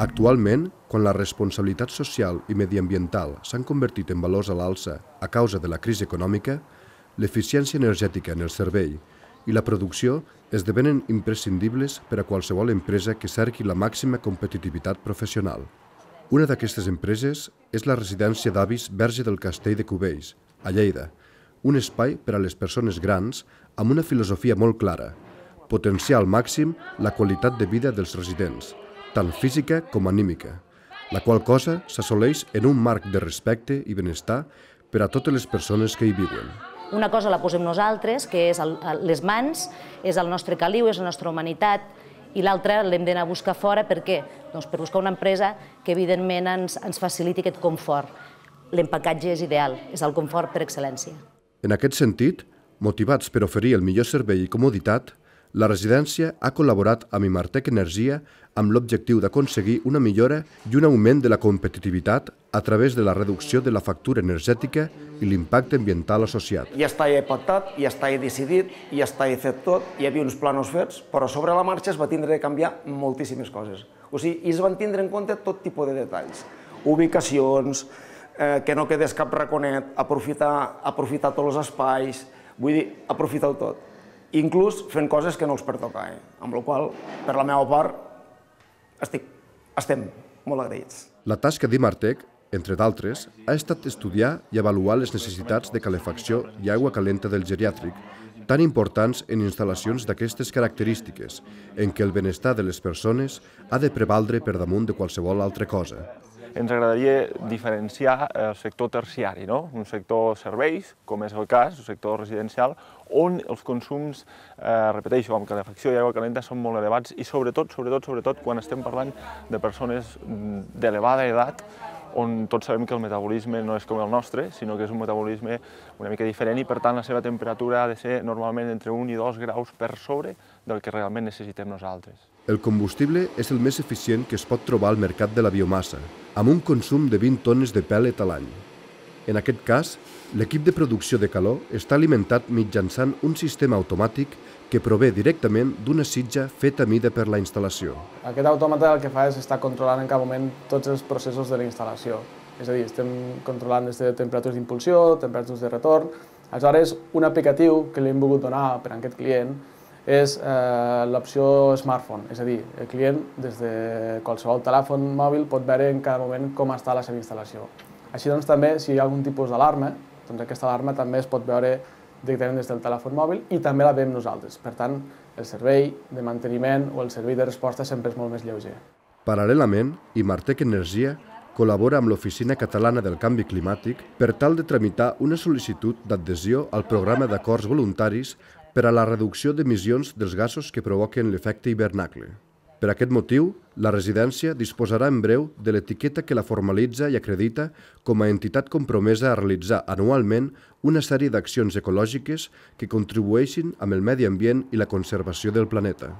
Actualment, quan la responsabilitat social i mediambiental s'han convertit en valors a l'alça a causa de la crisi econòmica, l'eficiència energètica en el servei i la producció esdevenen imprescindibles per a qualsevol empresa que cerqui la màxima competitivitat professional. Una d'aquestes empreses és la residència d'avis Verge del Castell de Cubells, a Lleida, un espai per a les persones grans amb una filosofia molt clara, potenciar al màxim la qualitat de vida dels residents, tant física com anímica, la qual cosa s'assoleix en un marc de respecte i benestar per a totes les persones que hi viuen. Una cosa la posem nosaltres, que és les mans, és el nostre caliu, és la nostra humanitat, i l'altra l'hem d'anar a buscar fora. Per què? Doncs per buscar una empresa que evidentment ens faciliti aquest confort. L'empacatge és ideal, és el confort per excel·lència. En aquest sentit, motivats per oferir el millor servei i comoditat, la residència ha col·laborat amb Imartec Energia amb l'objectiu d'aconseguir una millora i un augment de la competitivitat a través de la reducció de la factura energètica i l'impacte ambiental associat. Ja estava pactat, ja estava decidit, ja estava fet tot, hi havia uns planos fets, però sobre la marxa es va tindre de canviar moltíssimes coses. O sigui, es van tindre en compte tot tipus de detalls. Ubicacions, que no quedés cap raconet, aprofitar tots els espais, vull dir, aprofitar-ho tot. Inclús fent coses que no els pertocaven, amb la qual cosa, per la meva part, estem molt agraïts. La tasca d'Imartec, entre d'altres, ha estat estudiar i avaluar les necessitats de calefacció i aigua calenta del geriàtric, tan importants en instal·lacions d'aquestes característiques, en què el benestar de les persones ha de prevaldre per damunt de qualsevol altra cosa. Ens agradaria diferenciar el sector terciari, un sector serveis, com és el cas, el sector residencial, on els consums, repeteixo, amb calefacció i aigua calenta són molt elevats i sobretot quan estem parlant de persones d'elevada edat, on tots sabem que el metabolisme no és com el nostre, sinó que és un metabolisme una mica diferent i, per tant, la seva temperatura ha de ser normalment entre 1 i 2 graus per sobre del que realment necessitem nosaltres. El combustible és el més eficient que es pot trobar al mercat de la biomassa, amb un consum de 20 tones de pèl·let a l'any. En aquest cas, l'equip de producció de calor està alimentat mitjançant un sistema automàtic que prové directament d'una sitja feta a mida per la instal·lació. Aquest autòmata el que fa és estar controlant en cap moment tots els processos de la instal·lació. És a dir, estem controlant des de temperatures d'impulsió, temperatures de retorn. Aleshores, un aplicatiu que li hem volgut donar per a aquest client és l'opció smartphone, és a dir, el client des de qualsevol telèfon mòbil pot veure en cada moment com està la seva instal·lació. Així doncs també, si hi ha algun tipus d'alarma, doncs aquesta alarma també es pot veure directament des del telèfon mòbil i també la veiem nosaltres. Per tant, el servei de manteniment o el servei de resposta sempre és molt més lleuger. Paral·lelament, Imartec Energia col·labora amb l'Oficina Catalana del Canvi Climàtic per tal de tramitar una sol·licitud d'adhesió al programa d'acords voluntaris per a la reducció d'emissions dels gasos que provoquen l'efecte hivernacle. Per aquest motiu, la residència disposarà en breu de l'etiqueta que la formalitza i acredita com a entitat compromesa a realitzar anualment una sèrie d'accions ecològiques que contribueixin amb el medi ambient i la conservació del planeta.